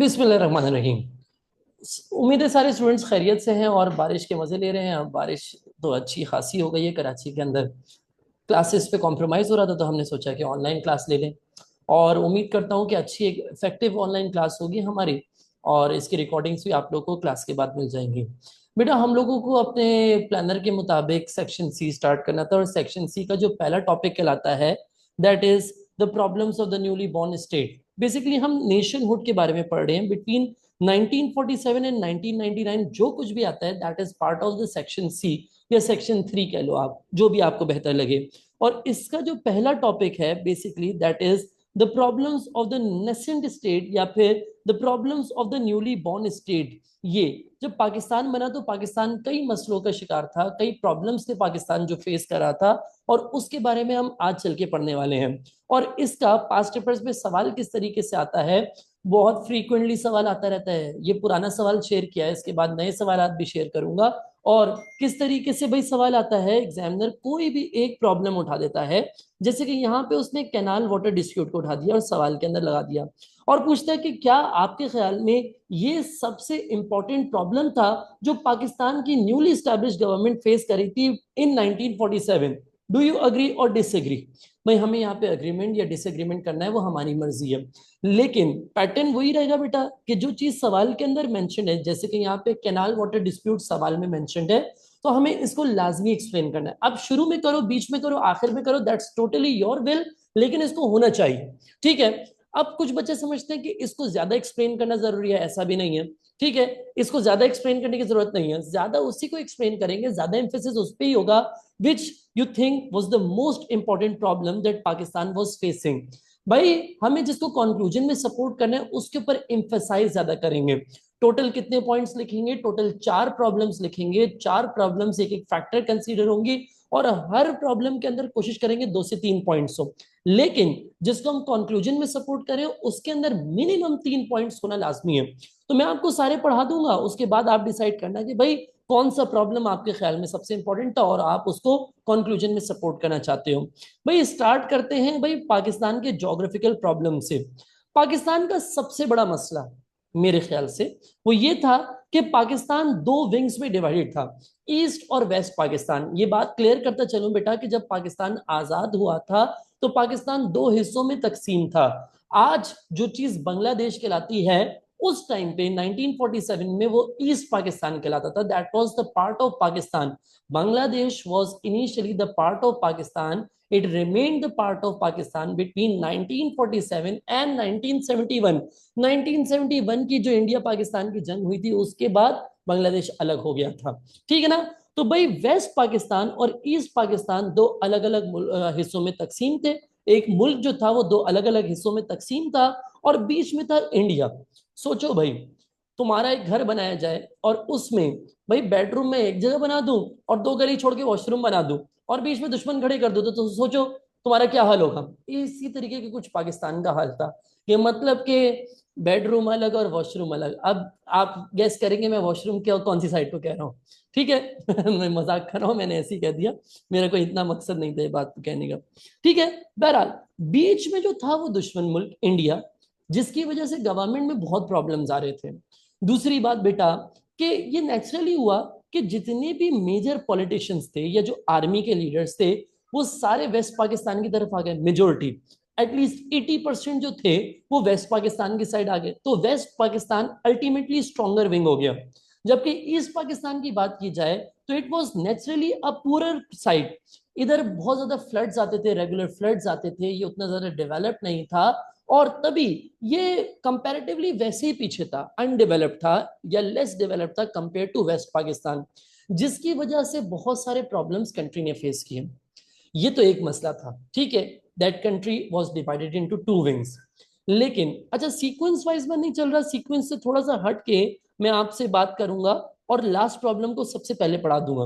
बिस्मिल्लाहिर्रहमानिर्रहीम। उम्मीद है सारे स्टूडेंट्स खैरियत से हैं और बारिश के मज़े ले रहे हैं। अब बारिश तो अच्छी खासी हो गई है कराची के अंदर। क्लासेस पे कॉम्प्रोमाइज़ हो रहा था तो हमने सोचा कि ऑनलाइन क्लास ले लें और उम्मीद करता हूँ कि अच्छी एक इफेक्टिव ऑनलाइन क्लास होगी हमारी और इसकी रिकॉर्डिंग्स भी आप लोगों को क्लास के बाद मिल जाएंगी। बेटा, हम लोगों को अपने प्लानर के मुताबिक सेक्शन सी स्टार्ट करना था और सेक्शन सी का जो पहला टॉपिक कहलाता है that is the problems of the newly born state. Basically हम नेशनहुड के बारे में पढ़ रहे हैं बिटवीन 1947 एंड 1999। जो कुछ भी आता है that is part of the section C या सेक्शन 3 कह लो आप, जो भी आपको बेहतर लगे। और इसका जो पहला टॉपिक है basically that is the problems of the nascent state या फिर the problems of the newly born state. ये जब पाकिस्तान बना तो पाकिस्तान कई मसलों का शिकार था, कई प्रॉब्लम्स थे पाकिस्तान जो फेस कर रहा था और उसके बारे में हम आज चल के पढ़ने वाले हैं। और इसका पास्ट पेपर्स में सवाल किस तरीके से आता है, बहुत फ्रीक्वेंटली सवाल आता रहता है। ये पुराना सवाल शेयर किया है, इसके बाद नए सवाल भी शेयर करूंगा। और किस तरीके से भाई सवाल आता है, एग्जामिनर कोई भी एक प्रॉब्लम उठा देता है। जैसे कि यहाँ पे उसने कैनाल वाटर डिस्प्यूट को उठा दिया और सवाल के अंदर लगा दिया और पूछता है कि क्या आपके ख्याल में ये सबसे इंपॉर्टेंट प्रॉब्लम था जो पाकिस्तान की न्यूली स्टैब्लिश गवर्नमेंट फेस करी थी इन 1947। डू यू अग्री और डिसएग्री? भाई हमें यहाँ पे अग्रीमेंट या डिसएग्रीमेंट करना है, वो हमारी मर्जी है। लेकिन पैटर्न वही रहेगा बेटा कि जो चीज सवाल के अंदर मेंशन है, जैसे कि यहाँ पे कैनाल वाटर डिस्प्यूट सवाल में मेंशन है, तो हमें इसको लाजमी एक्सप्लेन करना है। अब शुरू में करो, बीच में करो, आखिर में करो, दैट्स टोटली योर विल, लेकिन इसको होना चाहिए। ठीक है। अब कुछ बच्चे समझते हैं कि इसको ज्यादा एक्सप्लेन करना जरूरी है, ऐसा भी नहीं है। ठीक है, इसको ज्यादा एक्सप्लेन करने की जरूरत नहीं है, ज्यादा उसी को एक्सप्लेन करेंगे, ज्यादा एम्फेसिस उस पर ही होगा which you think was the most important problem that Pakistan was facing. भाई हमें जिसको कंक्लूजन में सपोर्ट करना है उसके ऊपर एम्फेसाइज ज्यादा करेंगे। टोटल कितने पॉइंट्स लिखेंगे? टोटल 4 प्रॉब्लम्स लिखेंगे। 4 प्रॉब्लम्स, एक एक फैक्टर कंसीडर होंगी और हर प्रॉब्लम के अंदर कोशिश करेंगे 2 से 3 पॉइंट्स हो। लेकिन जिसको हम कंक्लूजन में सपोर्ट करें उसके अंदर मिनिमम 3 पॉइंट्स होना लाजमी है। तो मैं आपको सारे पढ़ा दूंगा, उसके बाद आप डिसाइड करना कि भाई कौन सा प्रॉब्लम आपके ख्याल में सबसे इंपॉर्टेंट था और आप उसको कंक्लूजन में सपोर्ट करना चाहते हो। भाई स्टार्ट करते हैं भाई पाकिस्तान के ज्योग्राफिकल प्रॉब्लम से। पाकिस्तान का सबसे बड़ा मसला मेरे ख्याल से वो ये था कि पाकिस्तान 2 विंग्स में डिवाइडेड था, ईस्ट और वेस्ट पाकिस्तान। ये बात क्लियर करता चलूं बेटा कि जब पाकिस्तान आजाद हुआ था तो पाकिस्तान 2 हिस्सों में तकसीम था। आज जो चीज बांग्लादेश कहलाती है उस टाइम पे 1947 में वो ईस्ट पाकिस्तान कहलाता था, that was the part of Pakistan. Bangladesh was initially the part of Pakistan, it remained the part of Pakistan between 1947 and 1971। 1971 की जो इंडिया पाकिस्तान की जंग हुई थी उसके बाद बांग्लादेश अलग हो गया था। ठीक है ना? तो भाई वेस्ट पाकिस्तान और ईस्ट पाकिस्तान दो अलग अलग हिस्सों में तकसीम थे। एक मुल्क जो था वो दो अलग अलग हिस्सों में तकसीम था और बीच में था इंडिया। सोचो भाई, तुम्हारा एक घर बनाया जाए और उसमें भाई बेडरूम में एक जगह बना दूं और 2 गली छोड़ के वॉशरूम बना दूं और बीच में दुश्मन खड़े कर दो तो सोचो तुम्हारा क्या हाल होगा। इसी तरीके के कुछ पाकिस्तान का हाल था कि मतलब कि बेडरूम अलग और वॉशरूम अलग। अब आप गेस करेंगे मैं वॉशरूम के कौन सी साइड को कह रहा हूँ। ठीक है मैं मजाक कर रहा हूँ, मैंने ऐसे ही कह दिया, मेरा कोई इतना मकसद नहीं था ये बात कहने का। ठीक है। बहरहाल बीच में जो था वो दुश्मन मुल्क इंडिया, जिसकी वजह से गवर्नमेंट में बहुत प्रॉब्लम्स आ रहे थे। दूसरी बात बेटा कि ये नेचुरली हुआ कि जितने भी मेजर पॉलिटिशियंस थे या जो आर्मी के लीडर्स थे वो सारे वेस्ट पाकिस्तान की तरफ आ गए। मेजोरिटी एटलीस्ट 80% जो थे वो वेस्ट पाकिस्तान की साइड आ गए, तो west Pakistan ultimately stronger wing हो गया। जबकि ईस्ट पाकिस्तान की बात की जाए तो it was naturally a poorer side. इधर बहुत ज्यादा फ्लड्स आते थे, रेगुलर फ्लड्स आते थे, ये उतना ज्यादा डेवलप नहीं था और तभी ये कंपैरेटिवली वैसे ही पीछे था, अनडेवलप्ड था या लेस डेवलप्ड था कंपेयर टू वेस्ट पाकिस्तान, जिसकी वजह से बहुत सारे प्रॉब्लम्स कंट्री ने फेस किए। ये तो एक मसला था। ठीक है, that country was divided into 2 wings. लेकिन अच्छा सीक्वेंस वाइज में नहीं चल रहा, सीक्वेंस से थोड़ा सा हट के मैं आपसे बात करूंगा और लास्ट प्रॉब्लम को सबसे पहले पढ़ा दूंगा।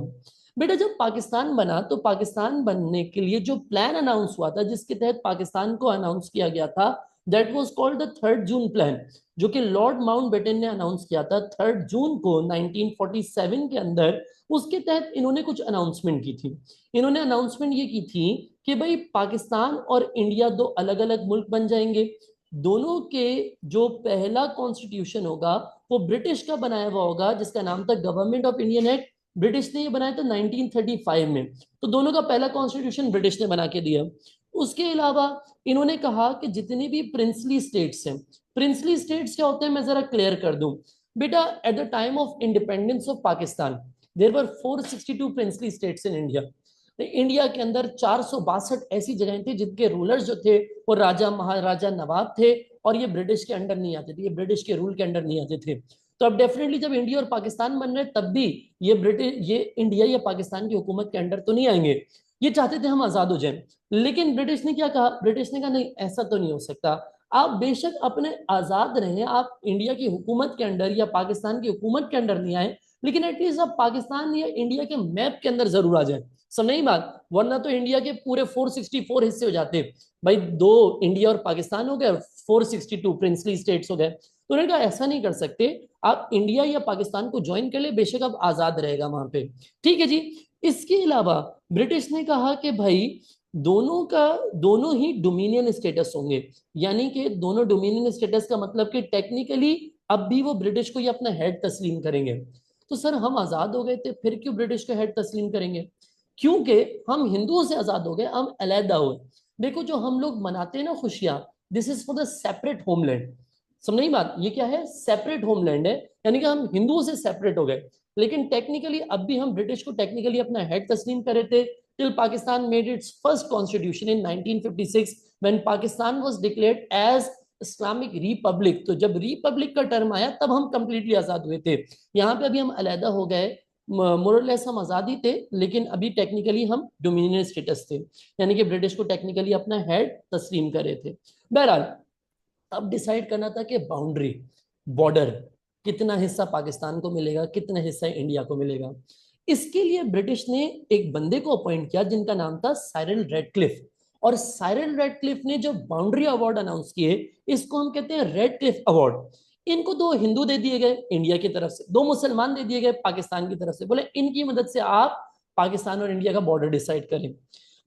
बेटा जब पाकिस्तान बना तो पाकिस्तान बनने के लिए जो प्लान अनाउंस हुआ था, जिसके तहत पाकिस्तान को अनाउंस किया गया था, that was called the 3 June plan, जो कि लॉर्ड माउंटबेटन ने अनाउंस किया था 3 जून को 1947 के अंदर। उसके तहत इन्होंने कुछ अनाउंसमेंट की थी। इन्होंने अनाउंसमेंट ये की थी कि भाई पाकिस्तान और इंडिया दो अलग अलग मुल्क बन जाएंगे। दोनों के जो पहला कॉन्स्टिट्यूशन होगा वो ब्रिटिश का बनाया हुआ होगा, जिसका नाम था government of Indian act. British ने ये बनाया था 1935 में। तो दोनों का पहला कॉन्स्टिट्यूशन ब्रिटिश ने बना के दिया। उसके अलावा इन्होंने कहा कि जितनी भी प्रिंसली स्टेट्स हैं, प्रिंसली स्टेट्स क्या होते हैं मैं जरा क्लियर कर दूं बेटा। At the time of independence of Pakistan there were 462 princely states in India. India के अंदर 462 ऐसी जगहें थी जिनके रूलर्स जो थे वो राजा महाराजा नवाब थे, और ये ब्रिटिश के अंडर नहीं आते थे, ये ब्रिटिश के रूल के अंडर नहीं आते थे। तो अब डेफिनेटली जब इंडिया और पाकिस्तान बन रहे तब भी ये ब्रिटिश ये इंडिया या पाकिस्तान की हुकूमत के अंडर तो नहीं आएंगे। ये चाहते थे हम आजाद हो जाएं, लेकिन ब्रिटिश ने क्या कहा, ब्रिटिश ने कहा नहीं ऐसा तो नहीं हो सकता। आप बेशक अपने आजाद रहें, आप इंडिया की हुकूमत के अंडर या पाकिस्तान की हुकूमत के अंडर नहीं आए, लेकिन एटलीस्ट आप पाकिस्तान या इंडिया के मैप के अंदर जरूर आ जाए। समझ नहीं बात, वरना तो इंडिया के पूरे 464 हिस्से हो जाते भाई, दो इंडिया और पाकिस्तान हो गए, 462 प्रिंसली स्टेट्स हो गए। तो उन्होंने कहा ऐसा नहीं कर सकते, आप इंडिया या पाकिस्तान को ज्वाइन कर ले, बेशक अब आजाद रहेगा वहां पे। ठीक है जी। इसके अलावा ब्रिटिश ने कहा कि भाई दोनों ही डोमिनियन स्टेटस होंगे, यानी कि दोनों डोमिनियन स्टेटस का मतलब कि टेक्निकली अब भी वो ब्रिटिश को ये अपना हेड तस्लीम करेंगे। तो सर हम आजाद हो गए थे, फिर क्यों ब्रिटिश का हेड तस्लीम करेंगे? क्योंकि हम हिंदुओं से आजाद हो गए, हम अलहदा हुए। देखो जो हम लोग मनाते हैं ना खुशियां, this is for the separate homeland. समझ नहीं बात, ये क्या है? सेपरेट होमलैंड है, यानी कि हम हिंदुओं से सेपरेट हो गए। लेकिन टेक्निकली अब भी हम ब्रिटिश को टेक्निकली अपना हेड तस्लीम कर रहे थे, till Pakistan made its first constitution in 1956 when Pakistan was declared as Islamic republic. तो जब रिपब्लिक का टर्म आया तब हम कंप्लीटली आजाद हुए थे। यहाँ पे अभी हम अलहदा हो गए, मोरलेस हम आजादी थे, लेकिन अभी टेक्निकली हम डोमिनियन स्टेटस थे, यानी कि ब्रिटिश को टेक्निकली अपना हेड तस्लीम कर रहे थे। बहरहाल अब डिसाइड करना था कि बाउंड्री, बॉर्डर, कितना हिस्सा पाकिस्तान को मिलेगा, कितना हिस्सा इंडिया को मिलेगा। इसके लिए ब्रिटिश ने एक बंदे को अपॉइंट किया जिनका नाम था साइरल रेडक्लिफ। और साइरल रेडक्लिफ ने जो बाउंड्री अवार्ड अनाउंस किए, इसको हम कहते हैं रेडक्लिफ अवार्ड। इनको दो हिंदू दे दिए गए इंडिया की तरफ से, दो मुसलमान दे दिए गए पाकिस्तान की तरफ से, बोले इनकी मदद से आप पाकिस्तान और इंडिया का बॉर्डर डिसाइड करें।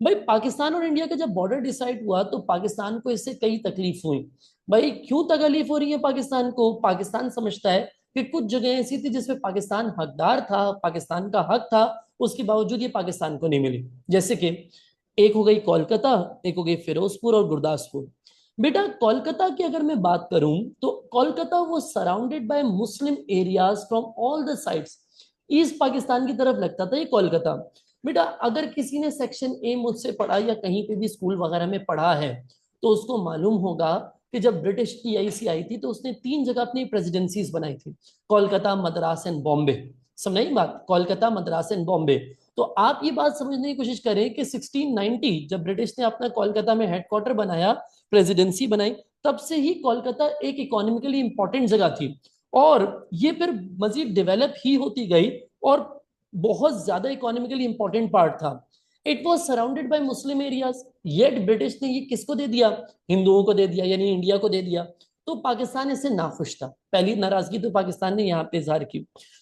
भाई पाकिस्तान और इंडिया का जब बॉर्डर डिसाइड हुआ तो पाकिस्तान को इससे कई तकलीफ हुई। भाई क्यों तकलीफ हो रही है पाकिस्तान को? पाकिस्तान समझता है कि कुछ जगह ऐसी थी जिसमें पाकिस्तान हकदार था, पाकिस्तान का हक था, उसके बावजूद ये पाकिस्तान को नहीं मिली। जैसे कि एक हो गई कोलकाता, एक हो गई फिरोजपुर और गुरदासपुर। बेटा कोलकाता की अगर मैं बात करूं तो कोलकाता वो surrounded by Muslim areas from all the sides. East Pakistan की तरफ लगता था ये कोलकाता। बेटा अगर किसी ने सेक्शन ए मुझसे पढ़ा या कहीं पे भी स्कूल वगैरह में पढ़ा है तो उसको मालूम होगा कि जब ब्रिटिश की आईसी आई थी तो उसने 3 जगह अपनी प्रेसिडेंसीज बनाई थी, कोलकाता, मद्रास एंड बॉम्बे। समझ नहीं बात, कोलकाता, मद्रास एंड बॉम्बे। तो आप ये बात समझने की कोशिश करें कि 1690 जब ब्रिटिश ने अपना कोलकाता में हेडक्वार्टर बनाया, प्रेसिडेंसी बनाई, तब से ही कोलकाता एक इकोनॉमिकली इंपॉर्टेंट जगह थी, और ये फिर मजीद डेवलप ही होती गई और बहुत ज्यादा इकोनॉमिकली इंपॉर्टेंट पार्ट था। It was surrounded by Muslim areas, yet British ने ये किसको दे दिया? हिंदुओं को दे दिया, यानी इंडिया को दे दिया। तो पाकिस्तान इससे नाखुश था। पहली नाराजगी तो पाकिस्तान ने यहाँ पे इजहार की।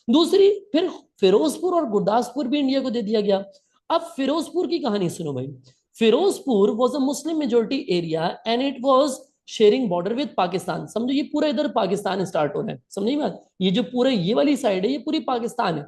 दूसरी, फिर फिरोजपुर और गुरदासपुर भी इंडिया को दे दिया गया। अब फिरोजपुर की कहानी सुनो भाई। Firozpur was a Muslim majority area and it was sharing border with Pakistan. समझो ये पूरा इधर पाकिस्तान स्टार्ट हो रहा है, समझिए बात, ये जो पूरा ये वाली साइड है ये पूरी पाकिस्तान है।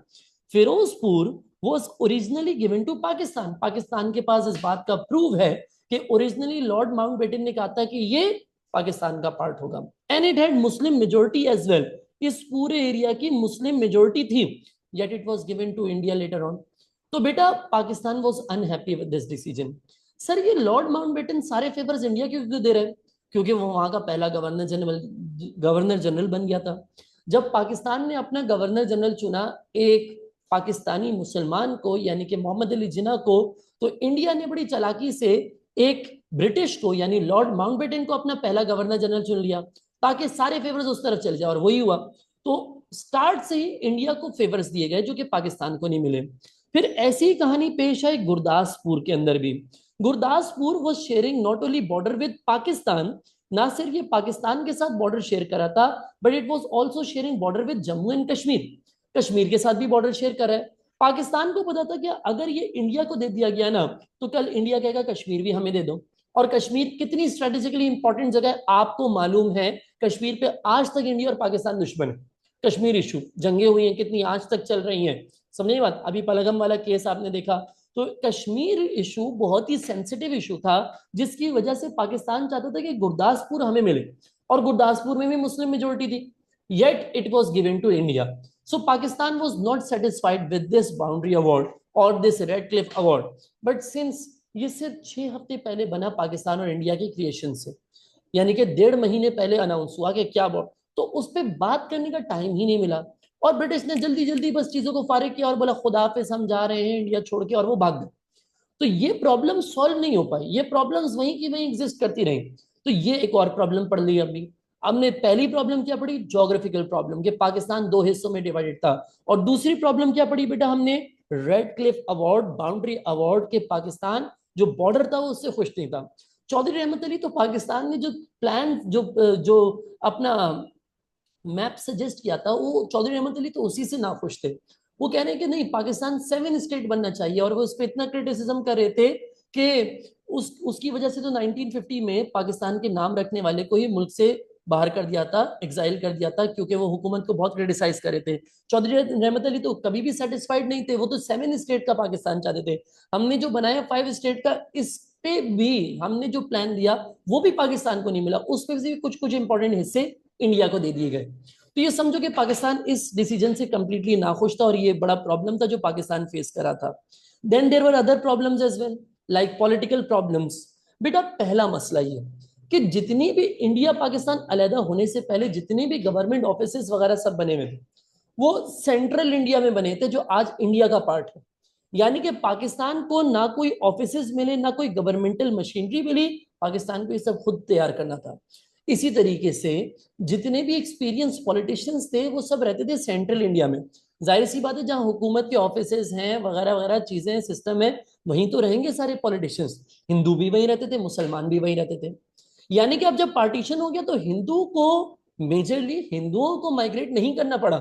Firozpur was originally given to Pakistan. Pakistan के पास इस बात का प्रूव है कि ओरिजिनली लॉर्ड माउंटबेटन ने कहा था कि ये पाकिस्तान का पार्ट होगा, and it had Muslim majority as well. इस पूरे एरिया की मुस्लिम मेजोरिटी थी, yet it was given to India later on. तो बेटा Pakistan was unhappy with this decision. Sir ये लॉर्ड माउंटबेटन सारे फेवर्स इंडिया क्यों दे रहे हैं? क्योंकि वो वहां का पहला गवर्नर जनरल बन गया था। जब पाकिस्तान ने अपना गवर्नर जनरल चुना एक पाकिस्तानी मुसलमान को, यानी कि मोहम्मद अली जिन्ना को, तो इंडिया ने बड़ी चालाकी से एक ब्रिटिश को यानी लॉर्ड माउंटबेटन को अपना पहला गवर्नर जनरल चुन लिया ताकि सारे फेवर्स उस तरफ चले जाए, और वही हुआ। तो स्टार्ट से ही इंडिया को फेवर्स दिए गए जो कि पाकिस्तान को नहीं मिले। फिर ऐसी ही कहानी पेश आई गुरदासपुर के अंदर भी। Gurdaspur was sharing not only border with Pakistan, ना सिर्फ ये पाकिस्तान के साथ बॉर्डर शेयर करा था, but it was also sharing border with Jammu and Kashmir. Kashmir के साथ भी बॉर्डर शेयर कर रहा है। पाकिस्तान को पता था कि अगर ये इंडिया को दे दिया गया ना तो कल इंडिया कहेगा कश्मीर भी हमें दे दो, और कश्मीर कितनी स्ट्रेटेजिकली इंपॉर्टेंट जगह है आपको मालूम है। कश्मीर पे आज तक इंडिया और पाकिस्तान दुश्मन है। कश्मीर इशू, जंगे हुई हैं कितनी, आज तक चल रही हैं। समझे बात? अभी पहलगाम वाला केस आपने देखा। तो कश्मीर इशू बहुत ही सेंसिटिव इशू था, जिसकी वजह से पाकिस्तान चाहता था कि गुरदासपुर हमें मिले, और गुरदासपुर में भी मुस्लिम मेजोरिटी थी, yet it was given to India. So Pakistan was not satisfied with this boundary award और this Radcliffe award. But since ये सिर्फ 6 हफ्ते पहले बना पाकिस्तान और इंडिया के क्रिएशन से, यानी कि 1.5 महीने पहले अनाउंस हुआ कि क्या बोर्ड, तो उस पर बात करने का टाइम ही नहीं मिला। और ब्रिटिश ने जल्दी जल्दी बस चीजों को फारिग किया और बोला खुदा हाफिज हम जा रहे हैं इंडिया छोड़ के, और वो भाग गए। तो ये प्रॉब्लम सॉल्व नहीं हो पाई, ये प्रॉब्लम्स वहीं की वहीं एग्जिस्ट करती रही। तो ये एक और प्रॉब्लम पड़ ली अभी। हमने पहली प्रॉब्लम क्या पढ़ी? ज्योग्राफिकल प्रॉब्लम, कि पाकिस्तान 2 हिस्सों में डिवाइडेड था। और दूसरी प्रॉब्लम क्या पढ़ी बेटा हमने? Red Cliff award, boundary award, के पाकिस्तान जो बॉर्डर था वो उससे खुश नहीं था। चौधरी रहमत अली, तो पाकिस्तान ने जो प्लान, जो अपना मैप सजेस्ट किया था, वो चौधरी रहमत अली तो उसी से नाखुश थे। वो कह रहे हैं कि नहीं, पाकिस्तान 7 स्टेट बनना चाहिए, और वो उस पर इतना क्रिटिसिज्म कर रहे थे कि उसकी वजह से तो 1950 में पाकिस्तान के नाम रखने वाले को ही मुल्क से बाहर कर दिया था, एग्जाइल कर दिया था, क्योंकि वो हुकूमत को बहुत क्रिटिसाइज कर रहे थे। चौधरी रहमत अली तो कभी भी सेटिस्फाइड नहीं थे, वो तो 7 स्टेट का पाकिस्तान चाहते थे। हमने जो बनाया 5 स्टेट का, इस पे भी हमने जो प्लान दिया वो भी पाकिस्तान को नहीं मिला, उस पे भी कुछ कुछ इंपॉर्टेंट हिस्से इंडिया को दे दिए गए। तो ये समझो कि पाकिस्तान इस डिसीजन से कंप्लीटली नाखुश था, और ये बड़ा प्रॉब्लम था जो पाकिस्तान फेस करा था। Then there were other problems as well, like political problems. बेटा पहला मसला ये कि जितनी भी इंडिया पाकिस्तान अलहदा होने से पहले जितनी भी गवर्नमेंट ऑफिसेस वगैरह सब बने हुए थे, वो सेंट्रल इंडिया में बने थे, जो आज इंडिया का पार्ट है। यानी कि पाकिस्तान को ना कोई ऑफिसेज मिले, ना कोई गवर्नमेंटल मशीनरी मिली, पाकिस्तान को ये सब खुद तैयार करना था। इसी तरीके से जितने भी एक्सपीरियंस पॉलिटिशियंस थे वो सब रहते थे सेंट्रल इंडिया में। जाहिर सी बात है, जहां हुकूमत के ऑफिसेज हैं वगैरह वगैरह चीजें, सिस्टम है, वहीं तो रहेंगे सारे पॉलिटिशियंस। हिंदू भी वहीं रहते थे, मुसलमान भी वहीं रहते थे। यानी कि अब जब पार्टीशन हो गया तो हिंदू को, मेजरली हिंदुओं को माइग्रेट नहीं करना पड़ा,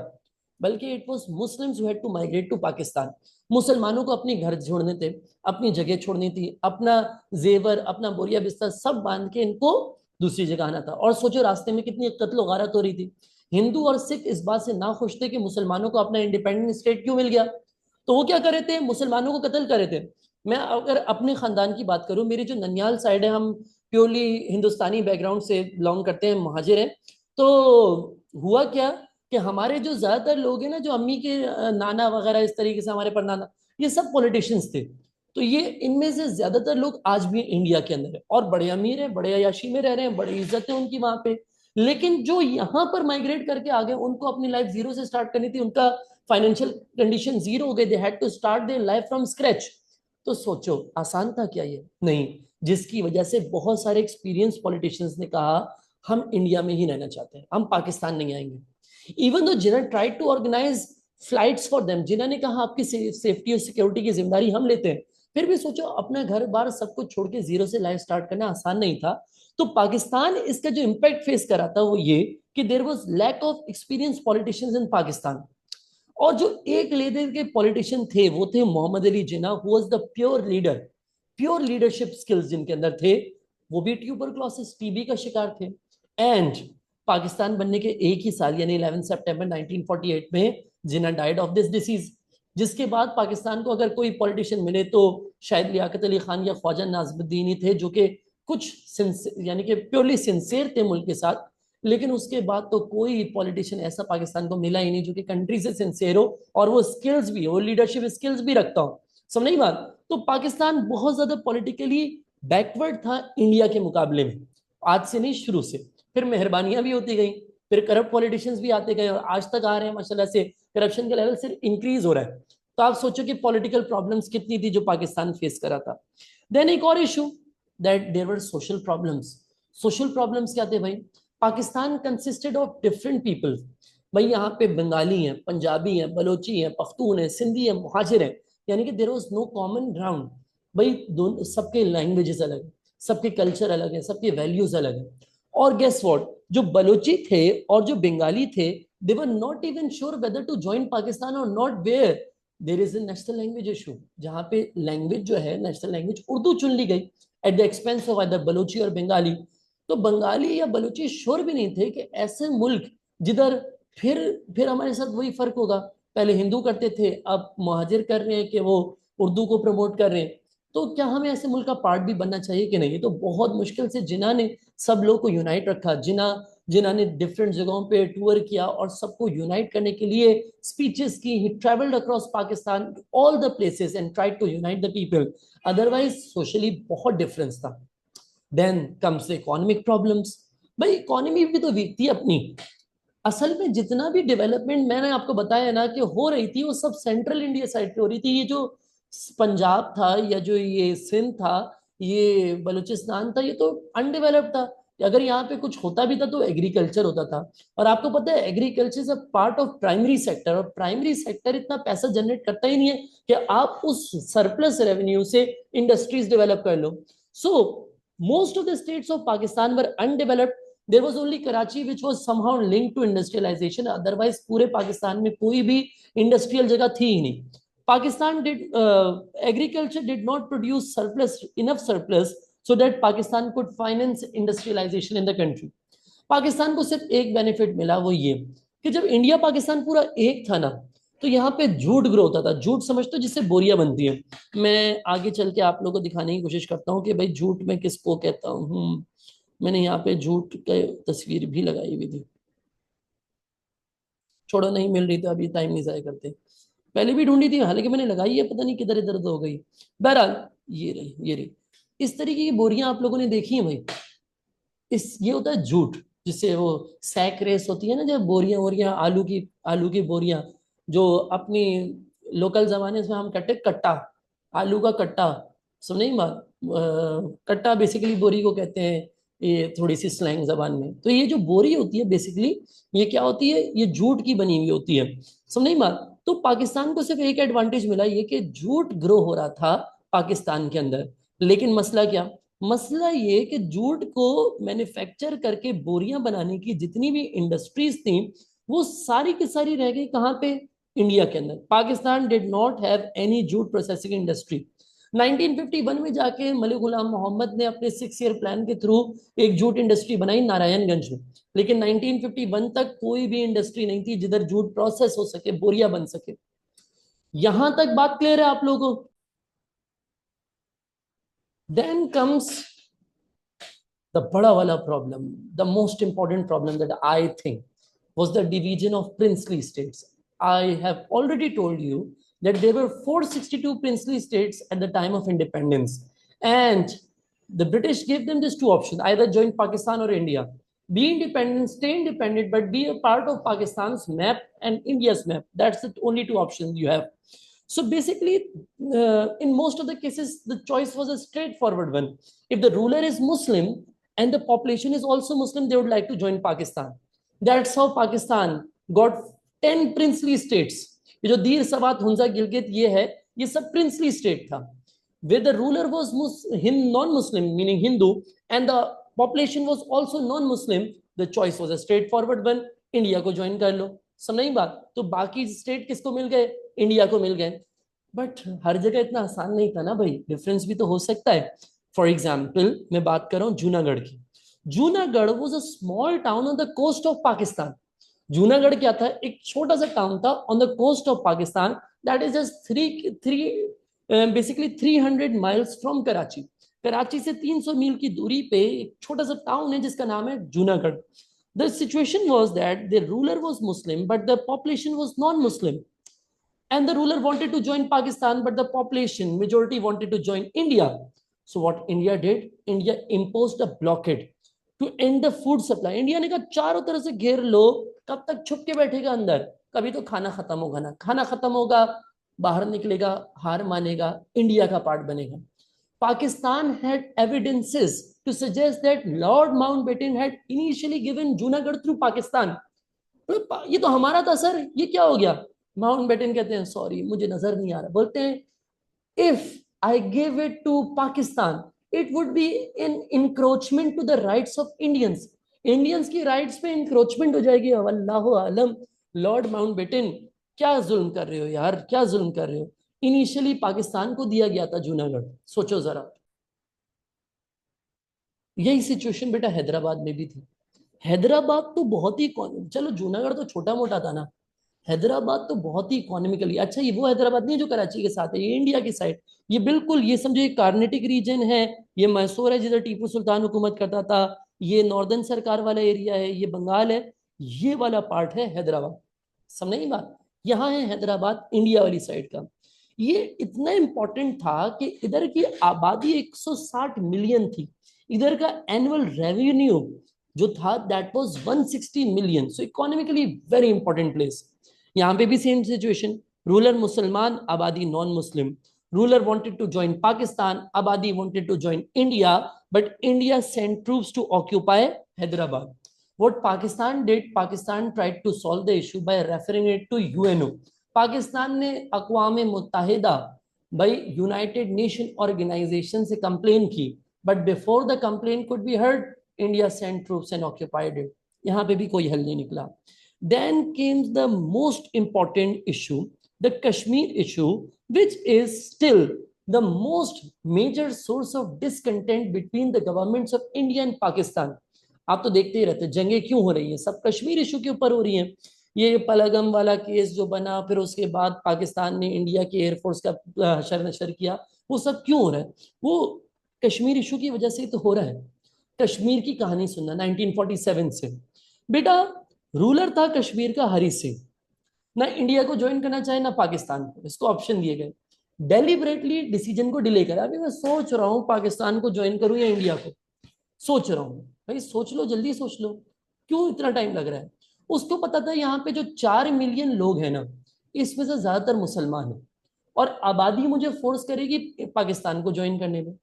बल्कि it was Muslims who had to migrate to Pakistan. मुसलमानों को अपने घर छोड़ने थे, अपनी जगह छोड़नी थी, अपना जेवर, अपना बोरिया बिस्तर सब बांध के इनको दूसरी जगह आना था। और सोचो रास्ते में कितनी कत्ल गारत हो रही थी। हिंदू और सिख इस बात से ना खुश थे कि मुसलमानों को अपना इंडिपेंडेंट स्टेट क्यों मिल गया। तो वो क्या कर रहे थे? मुसलमानों को कत्ल कर रहे थे। मैं अगर अपने खानदान की बात करूं, मेरी जो ननियाल साइड है, हम प्योरली हिंदुस्तानी बैकग्राउंड से बिलोंग करते हैं, महाजिर हैं। तो हुआ क्या कि हमारे जो ज्यादातर लोग हैं ना, जो अम्मी के नाना वगैरह, इस तरीके से हमारे परनाना, ये सब पॉलिटिशियंस थे। तो ये इनमें से ज्यादातर लोग आज भी इंडिया के अंदर है, और बड़े अमीर हैं, बड़े अयाशी में रह रहे हैं, बड़ी इज्जत है उनकी वहां पे। लेकिन जो यहाँ पर माइग्रेट करके आ गए, उनको अपनी लाइफ जीरो से स्टार्ट करनी थी, उनका फाइनेंशियल कंडीशन जीरो हो गए, they had to start their life from scratch. तो सोचो आसान था क्या? ये नहीं। जिसकी वजह से बहुत सारे एक्सपीरियंस पॉलिटिशियंस ने कहा हम इंडिया में ही रहना चाहते हैं, हम पाकिस्तान नहीं आएंगे। इवन दो जिन्हें tried to organise flights for them, जिन्होंने ने कहा आपकी सेफ्टी और सिक्योरिटी की जिम्मेदारी हम लेते हैं, फिर भी सोचो अपना घर बार सब कुछ छोड़ के जीरो से लाइफ स्टार्ट करना आसान नहीं था। तो पाकिस्तान इसका जो इम्पैक्ट फेस कर रहा था वो ये कि there was lack of experience politicians in Pakistan. और जो एक लेवल के पॉलिटिशियन थे वो थे Mohammad Ali Jinnah, who was the pure leader, pure leadership skills जिनके अंदर थे। वो भी ट्यूबरक्लोसिस, टीबी का शिकार थे। एंड पाकिस्तान बनने के एक ही साल यानी 11 सितंबर 1948 में जिन्ना डाइड ऑफ दिस डिसीज। जिसके बाद पाकिस्तान को अगर कोई पॉलिटिशियन मिले तो शायद लियाकत अली खान या ख्वाजा नाज़िमुद्दीन ही थे, जो कि कुछ यानी कि प्योरली सिंसियर थे मुल्क के साथ। लेकिन उसके बाद तो कोई पॉलिटिशियन ऐसा पाकिस्तान को मिला ही नहीं जो कि कंट्री से सिंसियर हो, और वो स्किल्स भी हो, लीडरशिप स्किल्स भी रखता हो। समझ नहीं बात? तो पाकिस्तान बहुत ज्यादा पॉलिटिकली बैकवर्ड था इंडिया के मुकाबले में, आज से नहीं शुरू से। फिर मेहरबानियां भी होती गई, फिर करप्ट पॉलिटिशियंस भी आते गए, और आज तक आ रहे हैं माशाल्लाह से। करप्शन का लेवल सिर्फ इंक्रीज हो रहा है। तो आप सोचो कि पॉलिटिकल प्रॉब्लम्स कितनी थी जो पाकिस्तान फेस करा था। देन एक और issue, that there were social problems. Social problems क्या थे भाई? Pakistan consisted of different people. भाई यहाँ पे बंगाली हैं, पंजाबी हैं, बलोची हैं, पख्तून हैं, सिंधी हैं, मुहाजिर हैं, यानी कि there was no common ground. भाई दोनों, सबके लैंग्वेजेस अलग हैं, सबके कल्चर अलग है, सबके वैल्यूज अलग हैं। और गेस व्हाट, जो बलोची थे और जो बंगाली थे, they were not even sure whether to join Pakistan और not, where there is a national language issue. जहाँ पे लैंग्वेज जो है, नेशनल लैंग्वेज उर्दू चुन ली गई। At the expense of other Balochi और बंगाली। तो बंगाली या बलोची श्योर भी नहीं थे कि ऐसे मुल्क जिधर फिर फिर हमारे साथ वही फर्क होगा, पहले हिंदू करते थे अब मुहाजिर कर रहे हैं कि वो उर्दू को प्रमोट कर रहे हैं, तो क्या हमें ऐसे मुल्क का पार्ट भी बनना चाहिए कि नहीं। ये तो बहुत मुश्किल से जिन्ना ने सब लोग को यूनाइट रखा, जिन्ना जिन्ना ने डिफरेंट जगहों पे टूर किया और सबको यूनाइट करने के लिए स्पीचेस की, he travelled across Pakistan all the places and tried to unite the people. Otherwise socially बहुत डिफरेंस था। Then comes economic problems. भाई इकोनॉमी भी तो वीक थी अपनी। असल में जितना भी डेवलपमेंट मैंने आपको बताया ना कि हो रही थी वो सब सेंट्रल इंडिया साइड पे हो रही थी। ये जो पंजाब था या जो ये सिंध था, ये बलूचिस्तान था, ये तो अनडेवलप्ड था। अगर यहाँ पे कुछ होता भी था तो एग्रीकल्चर होता था। और आपको पता है agriculture is a part of primary sector, और प्राइमरी सेक्टर इतना पैसा जनरेट करता ही नहीं है कि आप उस सरप्लस रेवेन्यू से इंडस्ट्रीज डेवलप कर लो। So most of the states of Pakistan were undeveloped. There was only Karachi which was somehow linked to industrialization, otherwise पूरे पाकिस्तान में कोई भी इंडस्ट्रियल जगह थी ही नहीं। Pakistan did agriculture did not produce surplus enough surplus so that Pakistan could finance industrialization in the country. Pakistan को सिर्फ एक बेनिफिट मिला, वो ये कि जब इंडिया पाकिस्तान पूरा एक था ना, तो यहाँ पे जूट ग्रो होता था। जूट समझते हो जिससे बोरियां बनती हैं। मैं आगे चल के आप लोगों को दिखाने की कोशिश करता हूँ कि भाई जूट में किसको कहता हूँ। मैंने यहाँ पे जूट की तस्वीर भी लगाई हुई थी, छोड़ो नहीं मिल रही, तो अभी टाइम नहीं जाया करते। पहले भी ढूंढी थी, हालांकि मैंने लगाई है, पता नहीं किधर इधर तो हो गई। बहरहाल ये रही इस तरीके की बोरियां आप लोगों ने देखी हैं भाई। इस ये होता है जूट, जिससे वो सैक रेस होती है ना, जब बोरियां बोरियां आलू की बोरियां, जो अपनी लोकल जमाने में हम कहते हैं कट्टा, आलू का कट्टा। सुन नहीं बात, कट्टा बेसिकली बोरी को कहते हैं, ये थोड़ी सी स्लैंग जबान में। तो ये जो बोरी होती है बेसिकली, ये क्या होती है, ये जूट की बनी हुई होती है। सुन नहीं बात। तो पाकिस्तान को सिर्फ एक एडवांटेज मिला, ये कि जूट ग्रो हो रहा था पाकिस्तान के अंदर। लेकिन मसला क्या, मसला ये कि जूट को मैन्युफैक्चर करके बोरियां बनाने की जितनी भी इंडस्ट्रीज थी, वो सारी की सारी रह गई कहाँ पे, इंडिया के अंदर। Pakistan did not have any jute processing industry. 1951 में जाके मलिक गुलाम मोहम्मद ने अपने 6 ईयर प्लान के थ्रू एक जूट इंडस्ट्री बनाई नारायणगंज में। लेकिन 1951 तक कोई भी इंडस्ट्री नहीं थी जिधर जूट प्रोसेस हो सके, बोरियां बन सके। यहां तक बात क्लियर है आप लोगों को। Then comes the bada wala problem, the most important problem that I think was the division of princely states. I have already told you that there were 462 princely states at the time of independence. And the British gave them just two options, either join Pakistan or India. Be independent, stay independent, but be a part of Pakistan's map and India's map. That's the only two options you have. So basically, in most of the cases, the choice was a straightforward one. If the ruler is Muslim and the population is also Muslim, they would like to join Pakistan. That's how Pakistan got 10 princely states. ये जो दीर सवात हुंजा गिलगित ये है, ये सब princely state था. Where the ruler was non-Muslim, meaning Hindu, and the population was also non-Muslim, the choice was a straightforward one. India को join कर लो, समझ नहीं बात। तो बाकी स्टेट किसको मिल गए, इंडिया को मिल गए। बट हर जगह इतना आसान नहीं था ना भाई, डिफरेंस भी तो हो सकता है। फॉर एग्जाम्पल मैं बात कर रहा हूँ जूनागढ़ की। Junagadh was a small town on the coast of Pakistan. Junagadh क्या था, एक छोटा सा टाउन था on the coast of Pakistan, that is just three three basically 300 miles from Karachi. Karachi से 300 मील की दूरी पे एक छोटा सा टाउन है जिसका नाम है Junagadh. The situation was that the ruler was Muslim, but the population was non-Muslim. And the ruler wanted to join Pakistan, but the population majority wanted to join India. So what India did, India imposed a blockade to end the food supply. India ने कहा चारों तरफ से घेर लो, कब तक छुप के बैठेगा अंदर, कभी तो खाना खत्म होगा ना, खाना खत्म होगा, बाहर निकलेगा, हार मानेगा, इंडिया का पार्ट बनेगा। Pakistan had evidences to suggest that Lord Mountbatten had initially given Junagadh through Pakistan. ये तो हमारा था सर, ये क्या हो गया। माउंटबेटन कहते हैं सॉरी मुझे नजर नहीं आ रहा, बोलते हैं if I give it to Pakistan it would be in encroachment to the rights of Indians. Indians की राइट्स पे इंक्रोचमेंट हो जाएगी। अल्लाह आलम, लॉर्ड माउंटबेटन क्या जुल्म कर रहे हो यार, क्या जुल्म कर रहे हो। इनिशियली पाकिस्तान को दिया गया था जूनागढ़, सोचो जरा। यही सिचुएशन बेटा हैदराबाद में भी थी। हैदराबाद तो बहुत ही चलो जूनागढ़ तो छोटा मोटा था ना, हैदराबाद तो बहुत ही इकोनॉमिकली अच्छा, ये वो हैदराबाद नहीं है जो कराची के साथ है, ये इंडिया की साइड, ये बिल्कुल ये समझो ये कार्नेटिक रीजन है, ये मैसूर है जिधर टीपू सुल्तान हुकूमत करता था, ये नॉर्दर्न सरकार वाला एरिया है, ये बंगाल है, ये वाला पार्ट है हैदराबाद। समझ नहीं बात, यहाँ है हैदराबाद इंडिया वाली साइड का। ये इतना इंपॉर्टेंट था कि इधर की आबादी 160 मिलियन थी, इधर का एनुअल रेवेन्यू जो था that was 160 million, so economically very important place. यहाँ पे भी सेम सिचुएशन, रूलर मुसलमान, आबादी non Muslim, ruler wanted to join Pakistan, Abadi wanted to join India, but India sent troops to occupy Hyderabad. What Pakistan did, Pakistan tried to solve the issue by referring it to UNO. Pakistan ने अक़वाम मुत्तहिदा भाई united nation organisation से complain की, but before the complain could be heard, India sent troops and occupied it. यहाँ पे भी कोई हल नहीं निकला। Then came the most important issue, the Kashmir issue, which is still the most major source of discontent between the governments of India and Pakistan. आप तो देखते ही रहते जंगें क्यों हो रही हैं, सब कश्मीर इशू के ऊपर हो रही हैं। ये पलगम वाला केस जो बना, फिर उसके बाद पाकिस्तान ने इंडिया की एयरफोर्स का हशर नशर किया, वो सब क्यों हो रहा है? वो कश्मीर इशू की वजह से तो हो रहा है। कश्मीर की कहानी सुनना 1947 से, बेटा रूलर था कश्मीर का हरी सिंह, ना इंडिया को ज्वाइन करना चाहे ना पाकिस्तान को, इसको ऑप्शन दिए गए, डेलिबरेटली डिसीजन को डिले करा। अभी मैं सोच रहा हूं पाकिस्तान को ज्वाइन करूं या इंडिया को, सोच रहा हूं। भाई सोच लो, जल्दी सोच लो, क्यों इतना टाइम लग रहा है? उसको पता था यहाँ पे जो 4 मिलियन लोग हैं ना, इसमें से ज्यादातर मुसलमान है और आबादी मुझे फोर्स करेगी पाकिस्तान को ज्वाइन करने में।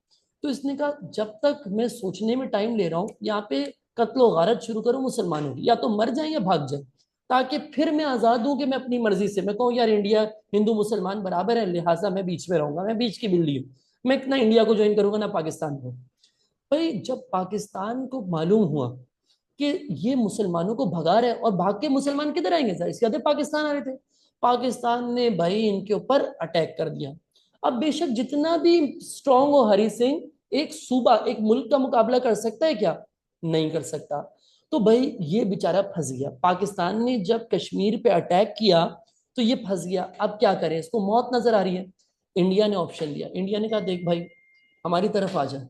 तो इसने कहा जब तक मैं सोचने में टाइम ले रहा हूँ, यहाँ पे कत्लो गारत शुरू करूं मुसलमानों की, या तो मर जाए या भाग जाए, ताकि फिर मैं आजाद हूं कि मैं अपनी मर्जी से मैं कहूँ यार इंडिया हिंदू मुसलमान बराबर है, लिहाजा मैं बीच में रहूंगा, मैं बीच की बिल्ली हूँ, मैं ना इंडिया को ज्वाइन करूंगा ना पाकिस्तान को। भाई जब पाकिस्तान को मालूम हुआ कि ये मुसलमानों को भगा रहे हैं, और भाग के मुसलमान किधर आएंगे सर, इसके आधे पाकिस्तान आ रहे थे, पाकिस्तान ने भाई इनके ऊपर अटैक कर दिया। अब बेशक जितना भी स्ट्रांग हो हरी सिंह, एक सूबा एक मुल्क का मुकाबला कर सकता है क्या? नहीं कर सकता। तो भाई ये बेचारा फंस गया, पाकिस्तान ने जब कश्मीर पे अटैक किया तो ये फंस गया। अब क्या करें, इसको मौत नजर आ रही है। इंडिया ने ऑप्शन दिया, इंडिया ने कहा देख भाई हमारी तरफ आ जा,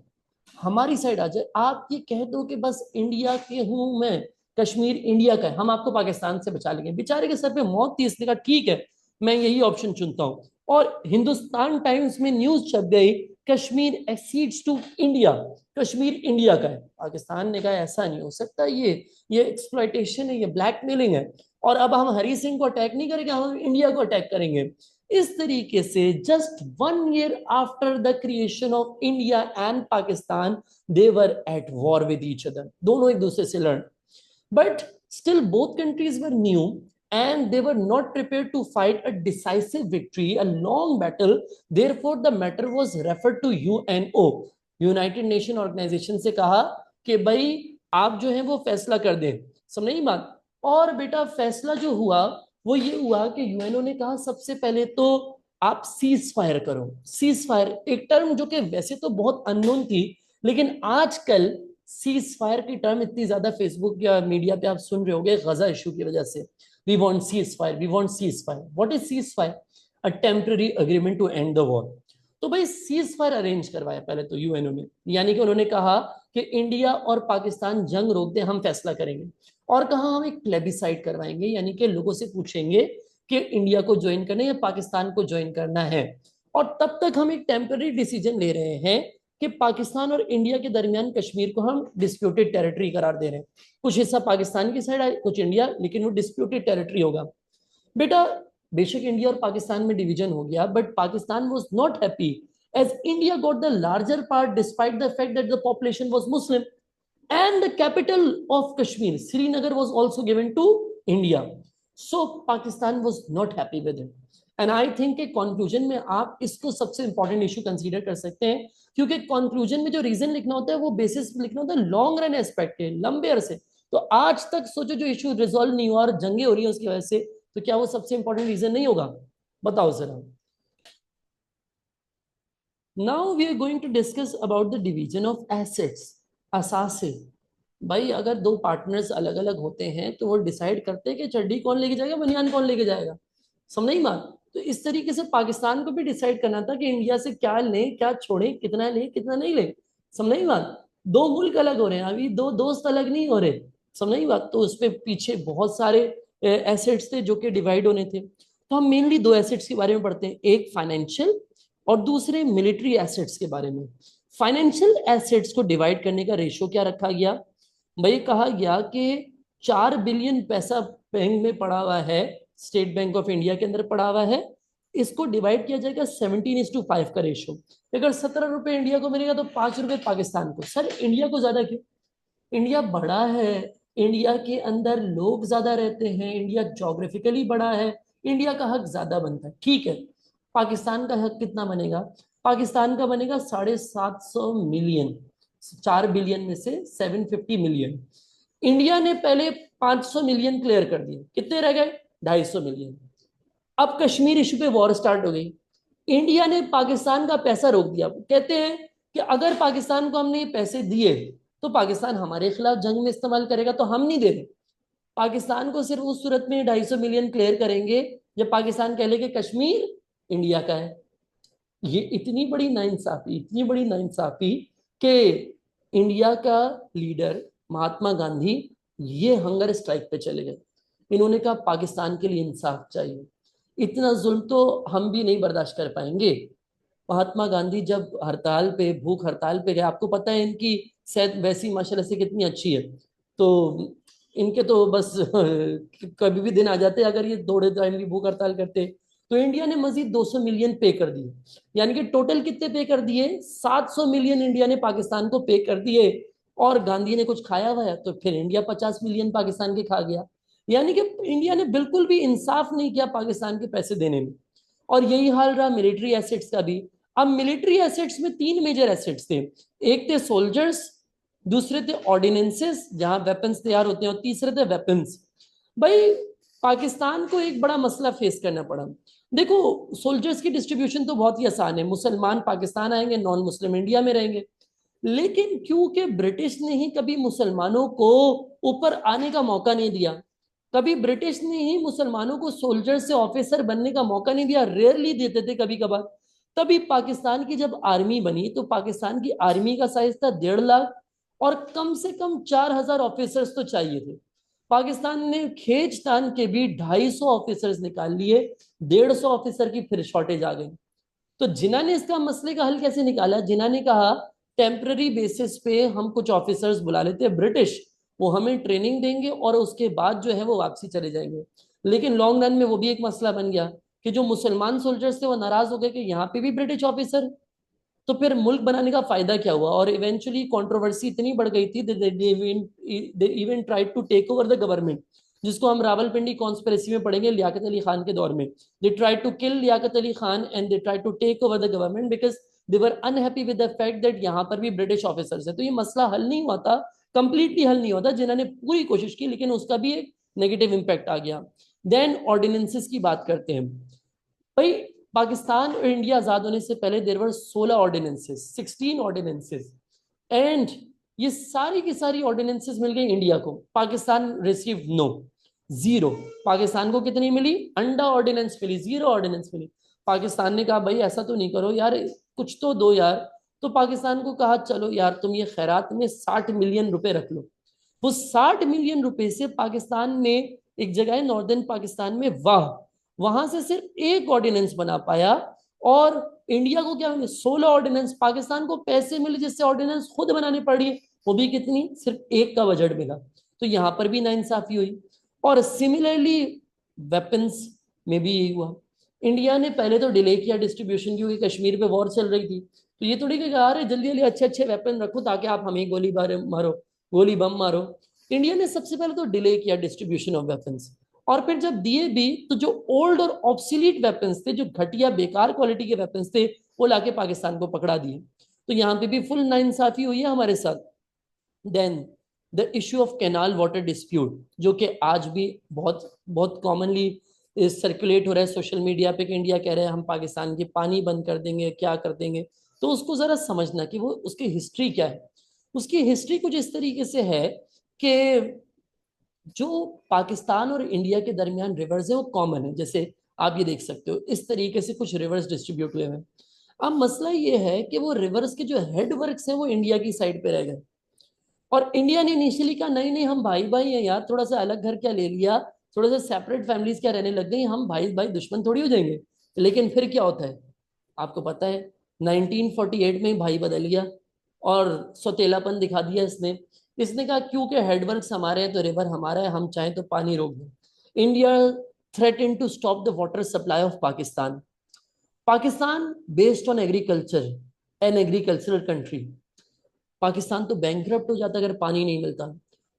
हमारी साइड आ जाए, आप ये कह दो कि बस इंडिया के हूं मैं, कश्मीर इंडिया का है, हम आपको पाकिस्तान से बचा लेंगे। बेचारे के सर पे मौत थी, इसने कहा ठीक है मैं यही ऑप्शन चुनता हूं। और हिंदुस्तान टाइम्स में न्यूज छप गई, Kashmir accedes to India, Kashmir India का है। पाकिस्तान ने कहा ऐसा नहीं हो सकता, ये एक्सप्लॉइटेशन है, ये ब्लैकमेलिंग है, और अब हम हरी सिंह को अटैक नहीं करेंगे, हम इंडिया को अटैक करेंगे। इस तरीके से just 1 year after the creation of India and Pakistan, they were at war with each other, दोनों एक दूसरे से लड़, but still both countries were new and they were not prepared to fight a decisive victory, a long battle. Therefore the matter was referred to UNO, united nation organisation से कहा कि भाई आप जो है वो फैसला कर दें। समझ नहीं बात? और बेटा फैसला जो हुआ वो ये हुआ कि यूएनओ ने कहा सबसे पहले तो आप सीज फायर करो। सीज फायर एक टर्म जो कि वैसे तो बहुत अननोन थी, लेकिन आजकल सीज फायर की टर्म इतनी ज्यादा फेसबुक या मीडिया पे आप सुन रहे होगे गजा इशू की वजह से। We want cease fire, we want cease fire. What is cease fire? A temporary agreement to end the war. तो भाई सीज फायर अरेंज करवाया पहले तो यूएनओ ने, यानी कि उन्होंने कहा कि इंडिया और पाकिस्तान जंग रोक दे, हम फैसला करेंगे। और कहा हम एक प्लेबिसाइड करवाएंगे, यानी कि लोगों से पूछेंगे कि इंडिया को ज्वाइन करना है या पाकिस्तान को ज्वाइन करना है। और तब तक हम एक टेम्पररी डिसीजन ले रहे हैं कि पाकिस्तान और इंडिया के दरमियान कश्मीर को हम डिस्प्यूटेड टेरिटरी करार दे रहे हैं। कुछ हिस्सा पाकिस्तान की साइड है, कुछ इंडिया, लेकिन वो डिस्प्यूटेड टेरिटरी होगा। बेटा बेशक इंडिया और पाकिस्तान में डिवीजन हो गया, but Pakistan was not happy as India got the larger part despite the fact that the population was Muslim, and the capital of Kashmir, Srinagar, was also given to India. So Pakistan was not happy with it. And I think कि conclusion में आप इसको सबसे important issue consider कर सकते हैं, क्योंकि conclusion में जो reason लिखना होता है वो basis लिखना होता है long run aspect के, लंबे अरसे। तो आज तक सोचो जो issue resolve नहीं हुआ और जंगे हो रही है उसकी वजह से, तो क्या वो सबसे important reason नहीं होगा? बताओ जरा। Now we are going to discuss about the division of assets. असास से। भाई अगर दो पार्टनर्स अलग अलग होते हैं तो वो डिसाइड करते हैं कि चड्डी कौन लेके जाएगा, बनियान कौन लेके जाएगा। समझ नहीं बात। तो इस तरीके से पाकिस्तान को भी डिसाइड करना था कि इंडिया से क्या लें क्या छोड़ें, कितना लें कितना नहीं लें। समझ नहीं बात। दो मुल्क अलग हो रहे हैं, अभी दो दोस्त अलग नहीं हो रहे। समझ नहीं बात। तो उस पे पीछे बहुत सारे एसेट्स थे जो कि डिवाइड होने थे। तो हम मेनली दो एसेट्स के बारे में पढ़ते हैं, एक फाइनेंशियल और दूसरे मिलिट्री एसेट्स के बारे में। फाइनेंशियल एसेट्स को डिवाइड करने का रेशियो क्या रखा गया भाई? कहा गया कि 4 बिलियन पैसा बैंक में पड़ा हुआ है, स्टेट बैंक ऑफ इंडिया के अंदर पड़ा हुआ है। इसको डिवाइड किया जाएगा 17:5 का रेशियो। अगर 17 रुपए इंडिया को मिलेगा तो 5 रुपए पाकिस्तान को। सर इंडिया को ज्यादा क्यों? इंडिया बड़ा है, इंडिया के अंदर लोग ज्यादा रहते हैं, इंडिया ज्योग्राफिकली बड़ा है, इंडिया का हक ज्यादा बनता है, ठीक है। पाकिस्तान का हक कितना बनेगा? पाकिस्तान का बनेगा 750 मिलियन। 4 बिलियन में से 750 मिलियन। इंडिया ने पहले 500 मिलियन क्लियर कर दिए, कितने रह गए? 250 मिलियन। अब कश्मीर इशू पे वॉर स्टार्ट हो गई। इंडिया ने पाकिस्तान का पैसा रोक दिया। कहते हैं कि अगर पाकिस्तान को हमने ये पैसे दिए तो पाकिस्तान हमारे खिलाफ जंग में इस्तेमाल करेगा, तो हम नहीं दे रहे। पाकिस्तान को सिर्फ उस सूरत में 250 मिलियन क्लियर करेंगे जब पाकिस्तान कह ले कि कश्मीर इंडिया का है। ये इतनी बड़ी नाइंसाफी, इतनी बड़ी नाइंसाफी कि इंडिया का लीडर महात्मा गांधी ये हंगर स्ट्राइक पे चले गए। इन्होंने कहा पाकिस्तान के लिए इंसाफ चाहिए, इतना जुल्म तो हम भी नहीं बर्दाश्त कर पाएंगे। महात्मा गांधी जब हड़ताल पे, भूख हड़ताल पे गए, आपको पता है इनकी सेहत वैसी माशाल्लाह से कितनी अच्छी है, तो इनके तो बस कभी भी दिन आ जाते अगर ये दौड़े टाइम भी भूख हड़ताल करते। तो इंडिया ने मजीद 200 मिलियन पे कर दिए, यानी कि टोटल कितने पे कर दिए? 700 मिलियन इंडिया ने पाकिस्तान को पे कर दिए। और गांधी ने कुछ खाया हुआ है तो फिर इंडिया 50 मिलियन पाकिस्तान के खा गया। यानी कि इंडिया ने बिल्कुल भी इंसाफ नहीं किया पाकिस्तान के पैसे देने में। और यही हाल रहा मिलिट्री एसेट्स का भी। अब मिलिट्री एसेट्स में तीन मेजर एसेट्स थे। एक थे सोल्जर्स, दूसरे थे ऑर्डिनेंसेस जहां वेपन्स तैयार होते हैं, और तीसरे थे वेपन्स। भाई पाकिस्तान को एक बड़ा मसला फेस करना पड़ा। देखो सोल्जर्स की डिस्ट्रीब्यूशन तो बहुत ही आसान है, मुसलमान पाकिस्तान आएंगे, नॉन मुस्लिम इंडिया में रहेंगे। लेकिन क्योंकि ब्रिटिश ने ही कभी मुसलमानों को ऊपर आने का मौका नहीं दिया, कभी ब्रिटिश ने ही मुसलमानों को सोल्जर से ऑफिसर बनने का मौका नहीं दिया, रेयरली देते थे कभी कभार। तभी पाकिस्तान की जब आर्मी बनी तो पाकिस्तान की आर्मी का साइज था 1.5 लाख, और कम से कम 4,000 ऑफिसर्स तो चाहिए थे। पाकिस्तान ने खींच तान के भी 250 ऑफिसर्स निकाल लिए, 150 ऑफिसर की फिर शॉर्टेज आ गई। तो जिन्ना ने इसका मसले का हल कैसे निकाला? जिन्ना ने कहा टेम्पररी बेसिस पे हम कुछ ऑफिसर्स बुला लेते हैं ब्रिटिश, वो हमें ट्रेनिंग देंगे और उसके बाद जो है वो वापसी चले जाएंगे। लेकिन लॉन्ग रन में वो भी एक मसला बन गया कि जो मुसलमान सोल्जर्स थे वो नाराज हो गए कि यहाँ पे भी ब्रिटिश ऑफिसर, तो फिर मुल्क बनाने का फायदा क्या हुआ? और इवेंचुअली कंट्रोवर्सी इतनी बढ़ गई थी, they even tried to take over the government, जिसको हम रावलपिंडी कॉन्स्पिरेसी में पढ़ेंगे लियाकत अली खान के दौर में। They tried to kill Liaquat Ali Khan and they tried to take over the government because they were unhappy with the fact that यहाँ पर भी ब्रिटिश ऑफिसर्स है। तो ये मसला हल नहीं हुआ था, कंप्लीटली हल नहीं होता, जिन्होंने पूरी कोशिश की, लेकिन उसका भी एक नेगेटिव इम्पैक्ट आ गया। देन ऑर्डिनेंसेस की बात करते हैं। भाई पाकिस्तान और इंडिया आजाद होने से पहले there were 16 ordinances, 16 ordinances. And ये सारी की सारी ऑर्डिनेंसेस मिल गई इंडिया को, Pakistan receive no, zero. Pakistan को कितनी मिली? अंडा ऑर्डिनेंस मिली, 0 ऑर्डिनेंस मिली। पाकिस्तान ने कहा भाई ऐसा तो नहीं करो यार, कुछ तो दो यार। तो पाकिस्तान को कहा चलो यार तुम ये खैरात में 60 मिलियन रुपए रख लो। वो 60 मिलियन रुपए से पाकिस्तान ने, एक जगह है नॉर्दर्न पाकिस्तान में वाह, वहां से सिर्फ एक ऑर्डिनेंस बना पाया। और इंडिया को क्या मिले? 16 ऑर्डिनेंस। पाकिस्तान को पैसे मिले जिससे ऑर्डिनेंस खुद बनानी पड़ी, वो भी कितनी? सिर्फ एक का बजट मिला। तो यहां पर भी नाइंसाफी हुई। और सिमिलरली वेपन्स में भी यही हुआ। इंडिया ने पहले तो डिले किया डिस्ट्रीब्यूशन, क्योंकि कश्मीर पे वॉर चल रही थी। तो ये थोड़ी कि आ रहे जल्दी जल्दी अच्छे अच्छे वेपन रखो ताकि आप हमें गोली मारो, गोली बम मारो। इंडिया ने सबसे पहले तो डिले किया डिस्ट्रीब्यूशन ऑफ वेपन्स। और फिर जब दिए भी तो जो ओल्ड और ऑब्सोलीट वेपन्स थे, जो घटिया बेकार क्वालिटी के वेपन्स थे, वो लाके पाकिस्तान को पकड़ा दिए। तो यहाँ पे भी फुल नाइंसाफी हुई है हमारे साथ। Then the issue of canal water dispute, जो कि आज भी बहुत बहुत कॉमनली सर्कुलेट हो रहा है सोशल मीडिया पे, कि इंडिया कह रहे हैं हम पाकिस्तान की पानी बंद कर देंगे, क्या कर देंगे। तो उसको जरा समझना कि वो उसकी हिस्ट्री क्या है। उसकी हिस्ट्री कुछ इस तरीके से है कि जो पाकिस्तान और इंडिया के दरमियान रिवर्स है वो कॉमन है। जैसे आप ये देख सकते हो इस तरीके से कुछ रिवर्स डिस्ट्रीब्यूट हुए हैं। अब मसला ये है कि वो रिवर्स के जो हेड वर्क्स हैं वो इंडिया की साइड पे रह गए, और इंडिया ने इनिशियली कहा नहीं नहीं हम भाई भाई हैं यार, थोड़ा सा अलग घर क्या ले लिया, थोड़ा सा सेपरेट फैमिलीज क्या रहने लग गई, हम भाई भाई दुश्मन थोड़ी हो जाएंगे। लेकिन फिर क्या होता है आपको पता है, 1948 में ही भाई बदल गया और सौतेलापन दिखा दिया इसने। इसने कहा क्योंकि हेडवर्क्स हमारे हैं तो रिवर हमारा है, हम चाहें तो पानी रोक दें। India threaten to stop the water supply of Pakistan. Pakistan based on agriculture, an agricultural country, Pakistan तो बैंकरप्ट हो जाता अगर पानी नहीं मिलता।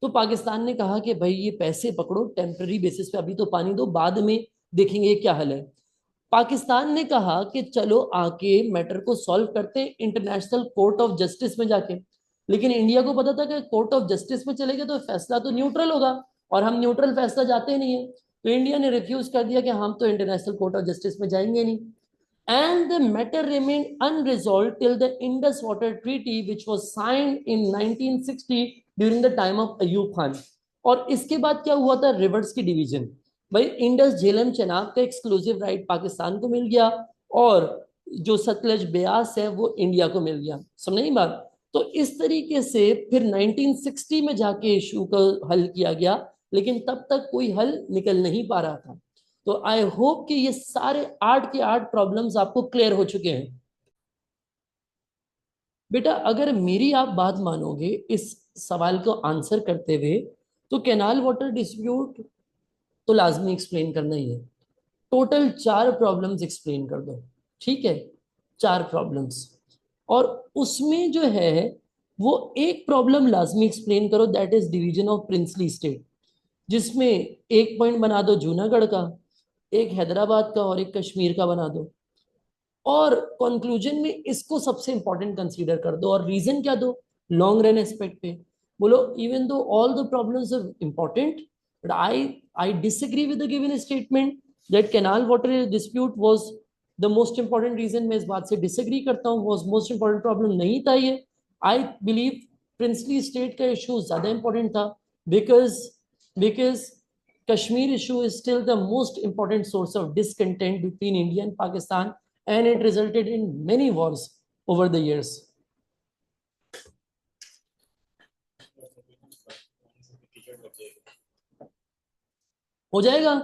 तो पाकिस्तान ने कहा कि भाई ये पैसे पकड़ो टेम्पररी बेसिस पे, अभी तो पानी दो, बाद में देखेंगे क्या हल है। पाकिस्तान ने कहा कि चलो आके मैटर को सॉल्व करते हैं इंटरनेशनल कोर्ट ऑफ जस्टिस में जाके। लेकिन इंडिया को पता था कि कोर्ट ऑफ जस्टिस में चलेगा तो फैसला तो न्यूट्रल होगा, और हम न्यूट्रल फैसला जाते नहीं है। तो इंडिया ने रिफ्यूज कर दिया कि हम तो इंटरनेशनल कोर्ट ऑफ जस्टिस में जाएंगे नहीं। And the matter remained unresolved till the Indus Water Treaty, which was signed in 1960 during the time of Ayub Khan. और इसके बाद क्या हुआ था, रिवर्स की डिवीजन। भाई इंडस झेलम चेनाब का एक्सक्लूसिव राइट पाकिस्तान को मिल गया, और जो सतलज ब्यास है वो इंडिया को मिल गया। समझ नहीं बात। तो इस तरीके से फिर 1960 में जाके इशू का हल किया गया, लेकिन तब तक कोई हल निकल नहीं पा रहा था। तो आई होप कि ये सारे 8 के 8 प्रॉब्लम्स आपको क्लियर हो चुके हैं। बेटा अगर मेरी आप बात मानोगे इस सवाल को आंसर करते हुए, तो कैनाल वाटर डिस्प्यूट तो लाजमी एक्सप्लेन करना ही है। टोटल 4 प्रॉब्लम्स एक्सप्लेन कर दो, ठीक है, 4 प्रॉब्लम्स। और उसमें जो है वो एक प्रॉब्लम लाजमी एक्सप्लेन करो, that is division of princely state, जिसमें एक पॉइंट बना दो जूनागढ़ का, एक हैदराबाद का और एक कश्मीर का बना दो। और कंक्लूजन में इसको सबसे इंपॉर्टेंट कंसीडर कर दो, और रीजन क्या दो, लॉन्ग रन एस्पेक्ट पे। बोलो even though all the problems are important, but I disagree with the given statement that canal water dispute was the most important reason. मैं इस बात से डिसएग्री करता हूँ, वाज मोस्ट इंपॉर्टेंट प्रॉब्लम नहीं था ये। आई बिलीव प्रिंसली स्टेट का इशू ज्यादा इंपॉर्टेंट था, because because Kashmir issue is still the most important source of discontent between India and Pakistan, and it resulted in many wars over the years. हो जाएगा।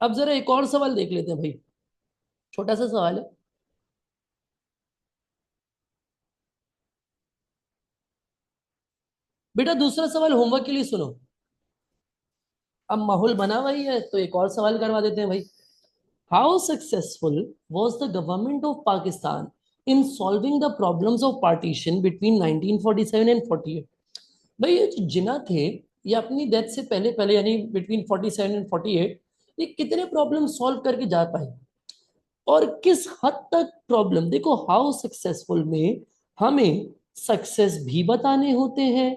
अब जरा एक और सवाल देख लेते हैं भाई, छोटा सा सवाल है। बेटा दूसरा सवाल होमवर्क के लिए सुनो। अब माहौल बना हुआ ही है तो एक और सवाल करवा देते हैं भाई। How successful was the government of Pakistan in solving the problems of partition between 1947 and 48? भाई ये जो जिन्ना थे, ये अपनी डेथ से पहले पहले यानी बिटवीन 47 एंड 48 ये कितने प्रॉब्लम सॉल्व करके जा पाए, और किस हद तक प्रॉब्लम, देखो हाउ सक्सेसफुल में हमें सक्सेस भी बताने होते हैं,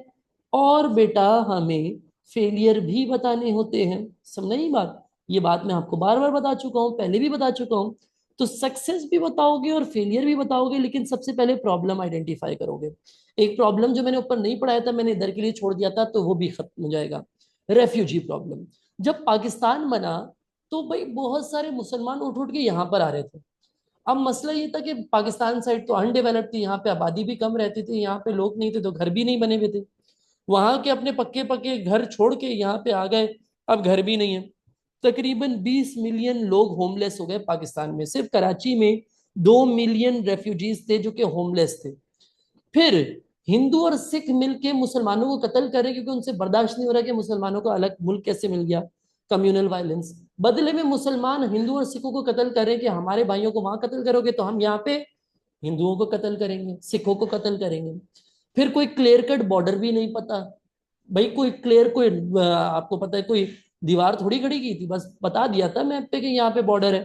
और बेटा हमें फेलियर भी बताने होते हैं। समझ नहीं बात, ये बात मैं आपको बार बार बता चुका हूँ, पहले भी बता चुका हूँ। तो सक्सेस भी बताओगे और फेलियर भी बताओगे, लेकिन सबसे पहले प्रॉब्लम आइडेंटिफाई करोगे। एक प्रॉब्लम जो मैंने ऊपर नहीं पढ़ाया था, मैंने इधर के लिए छोड़ दिया था, तो वो भी खत्म हो जाएगा। Refugee problem. जब पाकिस्तान बना तो भाई बहुत सारे मुसलमान उठ उठ के यहाँ पर आ रहे थे। अब मसला ये था कि पाकिस्तान साइड तो अनडेवलप्ड थी, यहाँ पे आबादी भी कम रहती थी, यहाँ पे लोग नहीं थे तो घर भी नहीं बने हुए थे। वहां के अपने पक्के पक्के घर छोड़ के यहाँ पे आ गए, अब घर भी नहीं है। तकरीबन 20 मिलियन लोग होमलेस हो गए पाकिस्तान में, सिर्फ कराची में 2 मिलियन रेफ्यूजीज थे जो कि होमलेस थे। फिर हिंदू और सिख मिलके मुसलमानों को कत्ल कर रहे, क्योंकि उनसे बर्दाश्त नहीं हो रहा कि मुसलमानों को अलग मुल्क कैसे मिल गया, कम्युनल वायलेंस। बदले में मुसलमान हिंदू और सिखों को कत्ल कर रहे कि हमारे भाइयों को वहां कत्ल करोगे तो हम यहाँ पे हिंदुओं को कत्ल करेंगे, सिखों को कत्ल करेंगे। फिर कोई क्लियर कट बॉर्डर भी नहीं पता। भाई कोई क्लियर कोई आपको पता है कोई दीवार थोड़ी खड़ी की थी, बस बता दिया था मैप पे कि यहाँ पे बॉर्डर है।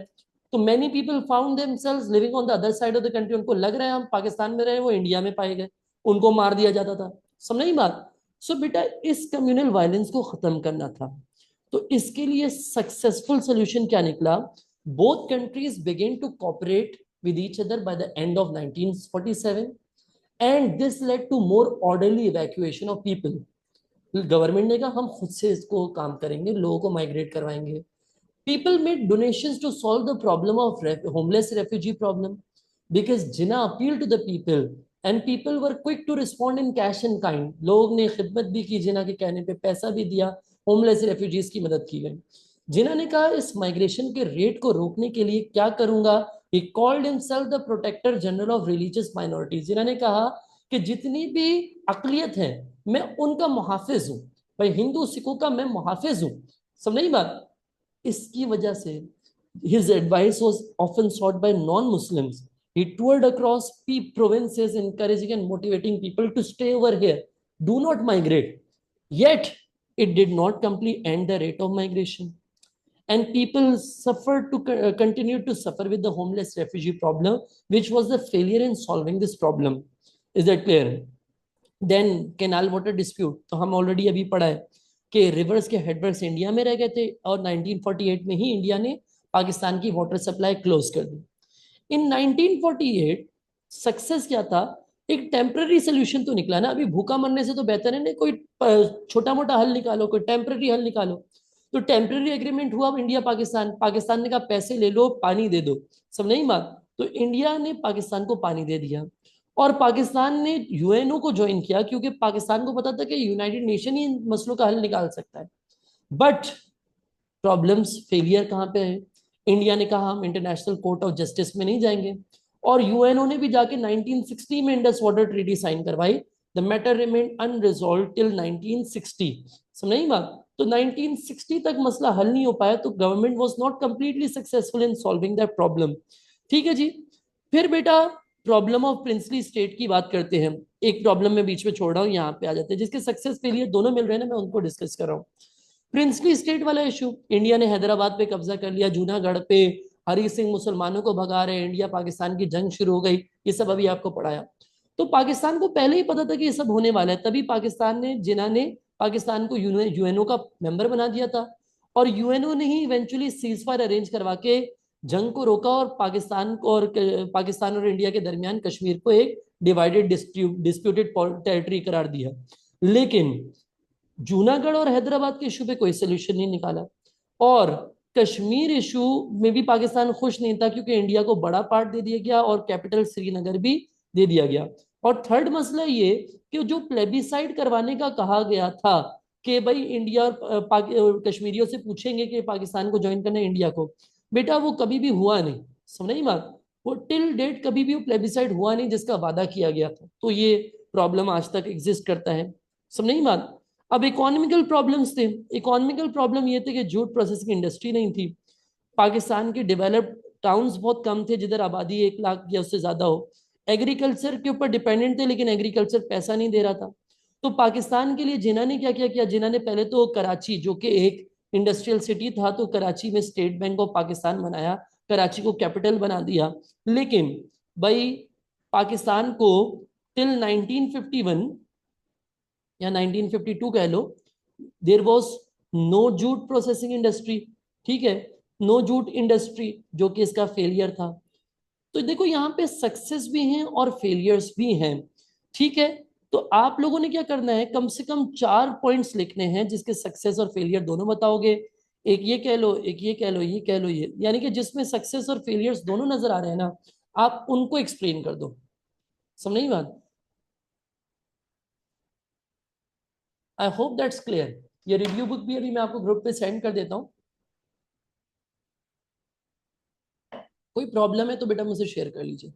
तो many people found themselves living on the other side of the country, उनको लग रहा है हम पाकिस्तान में रहे, वो इंडिया में पाए गए, उनको मार दिया जाता था। समझ नहीं बात। सो बेटा इस कम्युनल वायलेंस को खत्म करना था, तो इसके लिए सक्सेसफुल सोल्यूशन क्या निकला, both countries begin to cooperate with each other by the end of 1947, and this led to more orderly evacuation of people. Government ने कहा हम खुद से इसको काम करेंगे, लोगों को माइग्रेट करवाएंगे. People made donations to solve the problem of homeless refugee problem, because Jinnah appealed to the people and people were quick to respond in cash and kind. लोग ने खिदमत भी की, जिन्ना के कहने पे पैसा भी दिया, होमलेस रेफ्यूजीज की मदद की गई. जिन्ना ने कहा इस माइग्रेशन के रेट को रोकने के लिए क्या करूंगा. He called himself the Protector General of Religious Minorities. जिन्ना ने कहा कि जितनी भी अकलियत है मैं उनका मुहाफिज हूं. भाई हिंदू सिखों का मैं मुहाफिज हूं. समझ नहीं बात. इसकी वजह से his advice was often sought by non-Muslims. He toured across provinces, encouraging and motivating people to stay over here, do not migrate. Yet it did not completely end the rate of migration, and people suffered to continue to suffer with the homeless refugee problem, which was the failure in solving this problem. Is that clear? Then canal water dispute, तो हम already अभी पढ़ा है कि reverse के headworks India में रह गए थे और 1948 में ही इंडिया ने पाकिस्तान की वाटर सप्लाई क्लोज कर दी. इन 1948 सक्सेस क्या था. एक टेम्पररी सोल्यूशन तो निकला ना. अभी भूखा मरने से तो बेहतर है ना कोई छोटा मोटा हल निकालो, कोई टेम्पररी हल निकालो. तो टेम्पररी एग्रीमेंट हुआ इंडिया पाकिस्तान. पाकिस्तान ने कहा पैसे ले लो, पानी दे दो. सब नहीं बात. तो इंडिया ने पाकिस्तान को पानी दे दिया और पाकिस्तान ने यूएनओ को ज्वाइन किया, क्योंकि पाकिस्तान को पता था कि यूनाइटेड नेशन ही इन मसलों का हल निकाल सकता है. बट प्रॉब्लम्स फेलियर कहां पे है. इंडिया ने कहा हम इंटरनेशनल कोर्ट ऑफ जस्टिस में नहीं जाएंगे, और यूएनओ ने भी जाके 1960 में इंडस वाटर ट्रीटी साइन करवाई. The matter remain unresolved till 1960. समझ नहीं बात. तो 1960 तक मसला हल नहीं हो पाया, तो government was not completely successful in solving that problem. ठीक है जी. फिर बेटा प्रॉब्लम ऑफ प्रिंसली स्टेट की बात करते हैं. एक प्रॉब्लम में बीच में छोड़ रहा हूं, यहाँ पे आ जाते हैं जिसके सक्सेस फेलियर दोनों मिल रहे हैं ना, मैं उनको डिस्कस कर रहा हूँ. प्रिंसली स्टेट वाला इशू, इंडिया ने हैदराबाद पे कब्जा कर लिया, जूनागढ़ पे हरी सिंह मुसलमानों को भगा रहे, इंडिया पाकिस्तान की जंग शुरू हो गई. ये सब अभी आपको पढ़ाया. तो पाकिस्तान को पहले ही पता था कि ये सब होने वाला है, तभी पाकिस्तान ने जिन्ना ने पाकिस्तान को यूएनओ का मेंबर बना दिया था, और यूएनओ ने ही इवेंचुअली सीज फायर अरेंज करवा के जंग को रोका और पाकिस्तान और इंडिया के दरमियान कश्मीर को एक डिवाइडेड डिस्प्यूटेड टेरिटरी करार दिया. लेकिन जूनागढ़ और हैदराबाद के इशू पे कोई सोल्यूशन नहीं निकाला, और कश्मीर इशू में भी पाकिस्तान खुश नहीं था, क्योंकि इंडिया को बड़ा पार्ट दे दिया गया और कैपिटल श्रीनगर भी दे दिया गया. और थर्ड मसला ये कि जो प्लेबिसाइड करवाने का कहा गया था कि भाई इंडिया और कश्मीरियों से पूछेंगे कि पाकिस्तान को ज्वाइन करना है इंडिया को, बेटा वो कभी भी हुआ नहीं. समझ नहीं बात. वो टिल डेट कभी भी प्लेबिसाइड हुआ नहीं जिसका वादा किया गया था. तो ये प्रॉब्लम आज तक एग्जिस्ट करता है. समझ नहीं बात. अब इकोनॉमिकल प्रॉब्लम्स थे. इकोनॉमिकल प्रॉब्लम ये थे कि जूट प्रोसेसिंग इंडस्ट्री नहीं थी. पाकिस्तान के डेवलप्ड टाउन्स बहुत कम थे जिधर आबादी 1 लाख या उससे ज्यादा हो. एग्रीकल्चर के ऊपर डिपेंडेंट थे, लेकिन एग्रीकल्चर पैसा नहीं दे रहा था. तो पाकिस्तान के लिए जिन्ना ने क्या क्या किया. जिन्ना ने पहले तो कराची, जो कि एक इंडस्ट्रियल सिटी था, तो कराची में स्टेट बैंक ऑफ पाकिस्तान बनाया, कराची को कैपिटल बना दिया. लेकिन भाई पाकिस्तान को टिल 1951 या 1952 कह लो, there was no jute processing industry. ठीक है, नो जूट इंडस्ट्री, जो कि इसका फेलियर था. तो देखो यहाँ पे सक्सेस भी हैं और फेलियर्स भी हैं. ठीक है, तो आप लोगों ने क्या करना है, कम से कम 4 पॉइंट्स लिखने हैं जिसके सक्सेस और फेलियर दोनों बताओगे. एक ये कह लो, एक ये कह लो, ये कह लो, ये यानी कि जिसमें सक्सेस और फेलियर्स दोनों नजर आ रहे हैं ना, आप उनको एक्सप्लेन कर दो. समझ नहीं बात. I hope that's clear. ये रिव्यू बुक भी अभी मैं आपको ग्रुप पे सेंड कर देता हूँ. कोई प्रॉब्लम है तो बेटा मुझसे शेयर कर लीजिए.